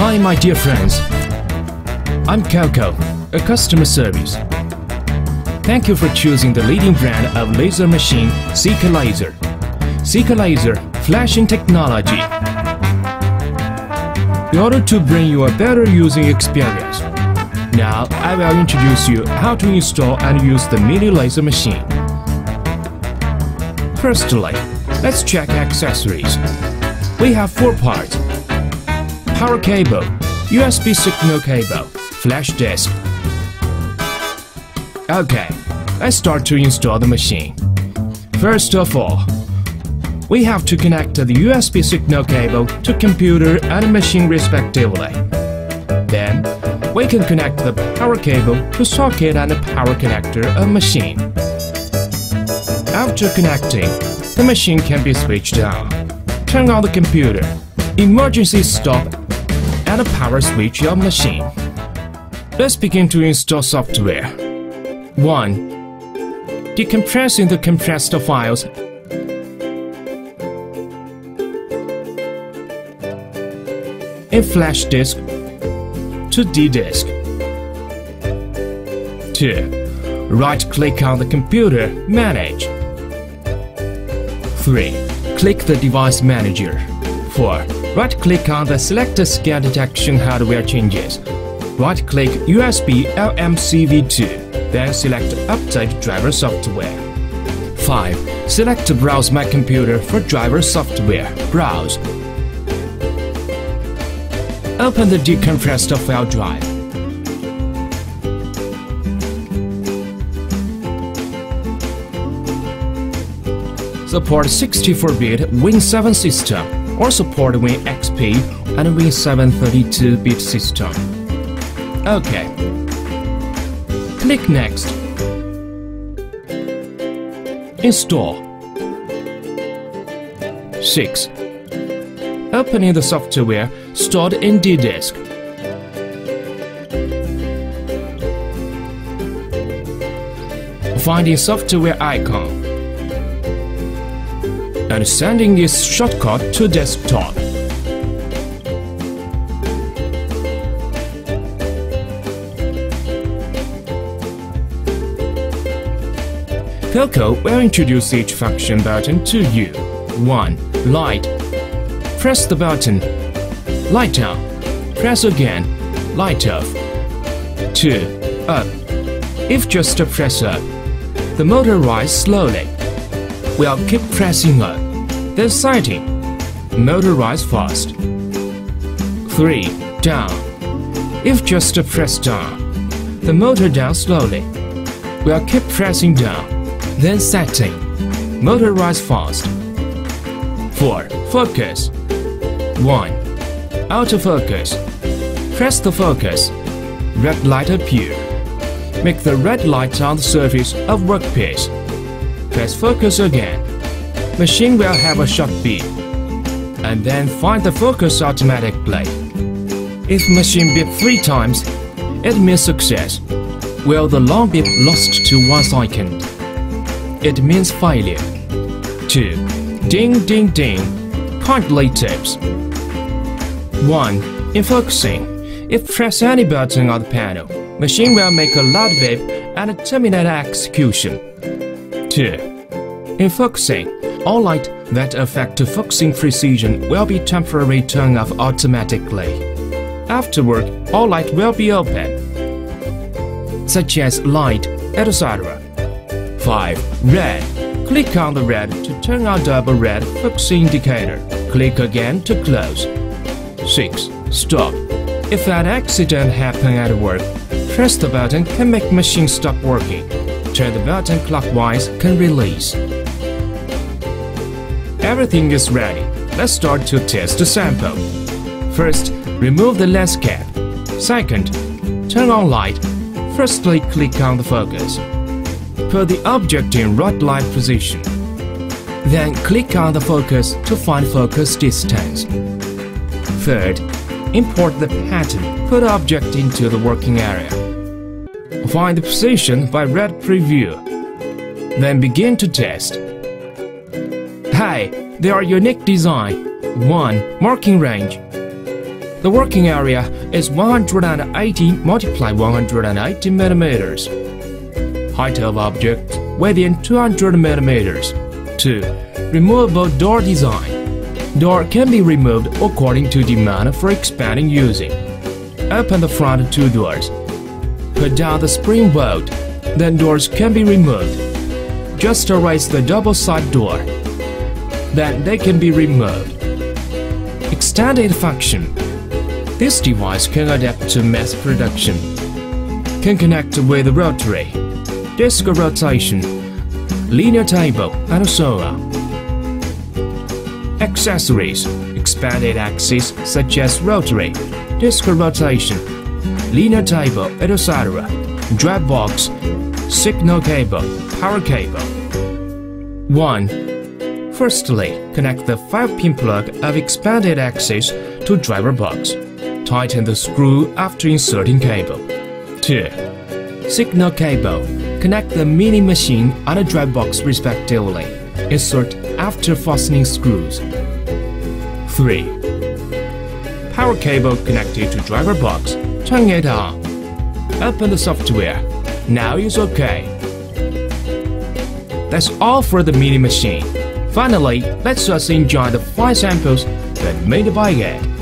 Hi my dear friends, I'm Coco, a customer service. Thank you for choosing the leading brand of laser machine, Seeker Laser. Seeker Laser, flashing technology. In order to bring you a better using experience, now I will introduce you how to install and use the mini laser machine. Firstly, let's check accessories. We have 4 parts: power cable, USB signal cable, flash disk. Okay, let's start to install the machine. First of all, we have to connect the USB signal cable to computer and machine respectively. Then, we can connect the power cable to socket and power connector of machine. After connecting, the machine can be switched on. Turn on the computer, emergency stop, and a power switch of machine. Let's begin to install software. 1. Decompressing the compressed files. In flash disk to D disk. 2. Right-click on the computer, Manage. 3. Click the Device Manager. 4. Right-click on the Select Scan Detection Hardware Changes. Right-click USB LMCV2, then select Update Driver Software. 5. Select Browse My Computer for driver software. Browse. Open the decompressed file drive. Support 64-bit Win7 system or support Win XP and Win7 32-bit system. OK. Click Next. Install. 6. Opening the software stored in D disk. Finding software icon and sending its shortcut to desktop. Coco will introduce each function button to you. 1. Light. Press the button. Light on. Press again. Light off. 2. Up. If just press up, the motor rises slowly. We'll keep pressing up. Then sighting. Motor rise fast. 3. Down. If just press down, the motor down slowly. We'll keep pressing down. Then setting. Motor rise fast. 4. Focus. 1. Autofocus. Press the focus. Red light appear. Make the red light on the surface of workpiece. Press focus again. Machine will have a short beep. And then find the focus automatically. If machine beep 3 times, it means success. While the long beep lost to 1 second, it means failure. 2. Ding ding ding. Kindly tips. 1. In focusing, if press any button on the panel, machine will make a loud beep and terminate execution. 2. In focusing, all light that affect focusing precision will be temporarily turned off automatically. Afterward, all light will be open, such as light, etc. 5. Red. Click on the red to turn on double red focusing indicator. Click again to close. 6. Stop. If an accident happens at work, press the button can make machine stop working. Turn the button clockwise can release. Everything is ready. Let's start to test the sample. First, remove the lens cap. Second, turn on light. Firstly, click on the focus. Put the object in right light position. Then click on the focus to find focus distance. Third, import the pattern. Put object into the working area. Find the position by red preview. Then begin to test. Hey, they are unique design. 1. Marking range. The working area is 180 multiply 180 millimeters. Height of object within 200 millimeters. 2. Removable door design. Door can be removed according to demand for expanding using. Open the front two doors. Put down the spring bolt. Then doors can be removed. Just raise the double side door. Then they can be removed. Extended function. This device can adapt to mass production. Can connect with rotary, disc rotation, linear table, and so on. Accessories. Expanded axis such as rotary, disc rotation, linear table, etc. Drive box, signal cable, power cable. 1. Firstly, connect the 5-pin plug of expanded axis to driver box. Tighten the screw after inserting cable. 2. Signal cable. Connect the mini machine and the drive box respectively. Insert after fastening screws. 3. Power cable connected to driver box. Turn it on. Open the software. Now it's OK. That's all for the mini machine. Finally, let's just enjoy the 5 samples that made by it.